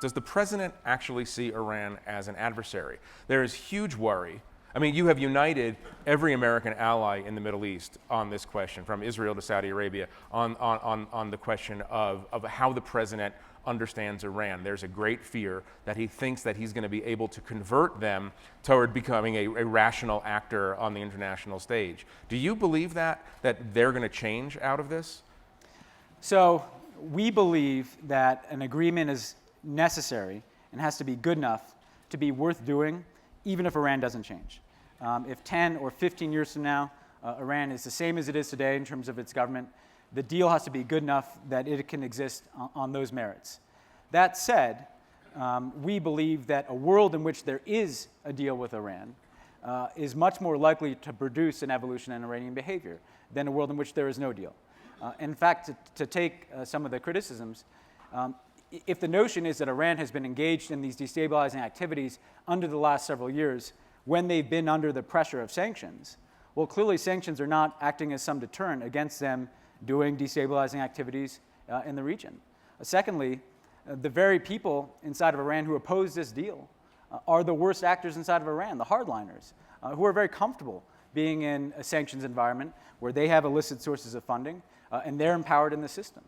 Does the president actually see Iran as an adversary? There is huge worry. I mean, you have united every American ally in the Middle East on this question, from Israel to Saudi Arabia, on the question of how the president understands Iran. There's a great fear that he thinks that he's going to be able to convert them toward becoming a rational actor on the international stage. Do you believe that they're going to change out of this? So we believe that an agreement is necessary and has to be good enough to be worth doing, even if Iran doesn't change. If 10 or 15 years from now, Iran is the same as it is today in terms of its government, the deal has to be good enough that it can exist on those merits. That said, we believe that a world in which there is a deal with Iran is much more likely to produce an evolution in Iranian behavior than a world in which there is no deal. In fact, to take some of the criticisms, if the notion is that Iran has been engaged in these destabilizing activities under the last several years when they've been under the pressure of sanctions, well, clearly sanctions are not acting as some deterrent against them doing destabilizing activities in the region. Secondly, the very people inside of Iran who oppose this deal are the worst actors inside of Iran, the hardliners, who are very comfortable being in a sanctions environment where they have illicit sources of funding and they're empowered in the system.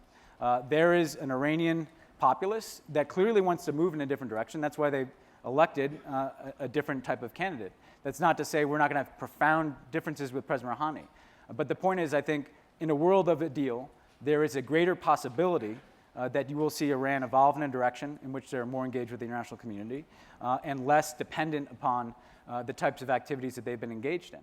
There is an Iranian populace that clearly wants to move in a different direction. That's why they elected a different type of candidate. That's not to say we're not going to have profound differences with President Rouhani. But the point is, I think, in a world of a deal, there is a greater possibility that you will see Iran evolve in a direction in which they're more engaged with the international community and less dependent upon the types of activities that they've been engaged in.